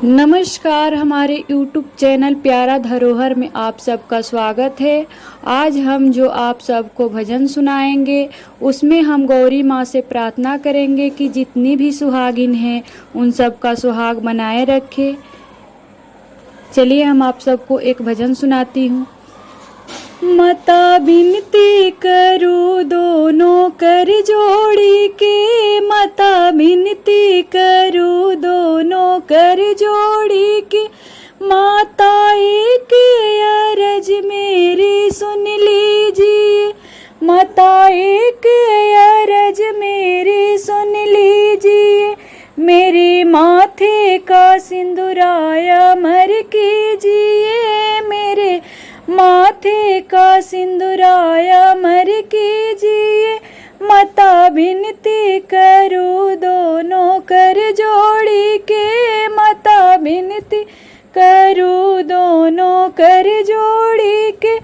नमस्कार। हमारे YouTube channel प्यारा धरोहर में आप सबका स्वागत है। आज हम जो आप सबको भजन सुनाएंगे उसमें हम गौरी माँ से प्रार्थना करेंगे कि जितनी भी सुहागिन हैं उन सब का सुहाग बनाए रखे। चलिए हम आप सबको एक भजन सुनाती हूँ। माता बिनती करूँ दोनों कर जोड़ी के, माता बिनती करूँ दोनों कर जोड़ी के, माता एक अरज मेरी सुन लीजिए, माता एक अरज मेरी सुन लीजिए, मेरे माथे का सिंदूराया मर कीजिए, मेरे माथे का सिंदूराया मर कीजिए, माता बिनती करूँ दोनों कर जोड़ी के, माता बिनती करूँ दोनों कर जोड़ी के,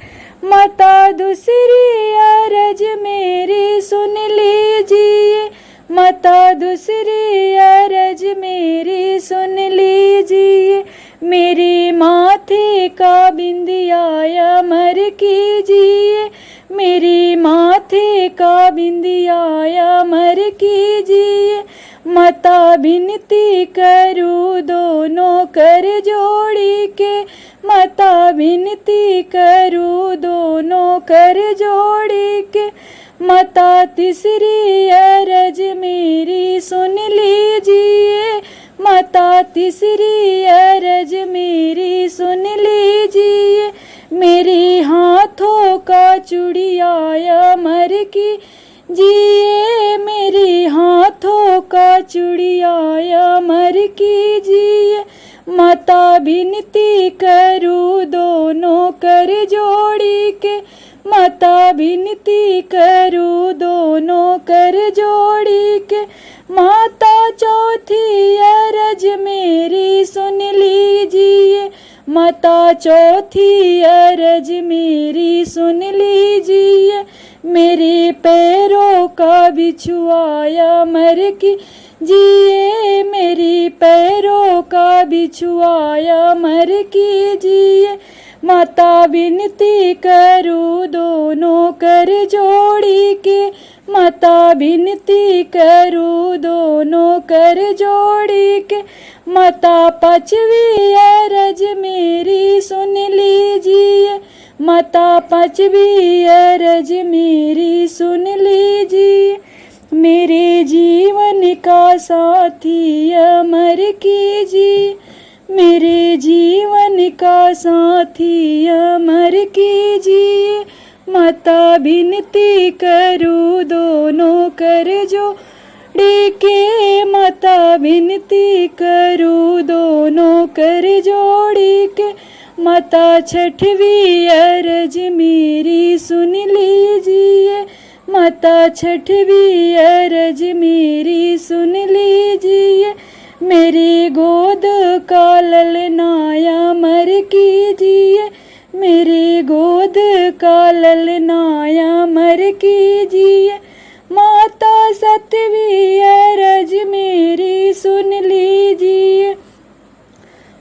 माता दूसरी अरज मेरी सुन लीजिए, माता दूसरी अरज मेरी सुन लीजिए, मेरे माथे का बिंदिया मर कीजिए, मेरे माथे का बिंदिया मर कीजिए, माता बिनती करूँ दोनों कर जोड़ी के, माता बिनती करूँ दोनों कर जोड़ी के, माता तीसरी अरज मेरी सुन लीजिए, माता तीसरी अरज मेरी सुन लीजिए, मेरे हाथों का चूड़िया मर कीजिए, मेरे हाथों का चूड़िया मर कीजिए, माता बिनती करूँ दोनों कर जोड़ी के, माता बिनती करूँ दोनों कर जोड़ी के, माता चौथी अरज मेरी सुन लीजिए, माता चौथी अरज मेरी सुन लीजिए, मेरे पैरों का बिछुआया मर कीजिए, मेरे पैरों का बिछुआया मर कीजिए, माता बिनती करूँ दोनों कर जोड़ी के, माता बिनती करूँ दोनों कर जोड़ी के, माता पांचवी अरज मेरी सुन लीजिए, माता पांचवी अरज मेरी सुन लीजिए, मेरे जीवन का साथी अमर कीजिए, मेरे जीवन का साथी अमर कीजिए, माता बिनती करूँ दोनों कर जोड़ी के, माता बिनती करूँ दोनों कर जोड़ी के, माता छठवीं अरज मेरी सुन लीजिए, माता छठवीं अरज मेरी सुन लीजिए, मेरी गोद का ललनाया मर कीजिए, मेरी गोद का ललनाया मर कीजिए, माता सातवीं अरज मेरी सुन लीजिए,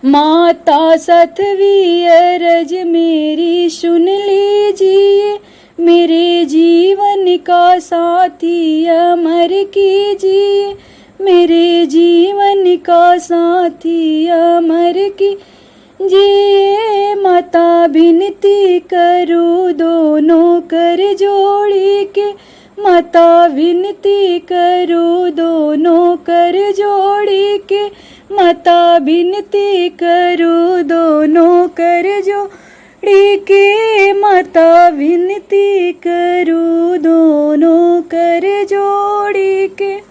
माता सातवीं अरज मेरी सुन लीजिए, मेरे जीवन का साथी अमर कीजिए, मेरे जीवन का साथी अमर कीजिए, माता बिनती करूँ दोनों कर जोड़ी के, माता बिनती करूँ दोनों कर जोड़ी के, माता बिनती करूँ दोनों कर जोड़ी के, माता बिनती करूँ दोनों कर जोड़ी के।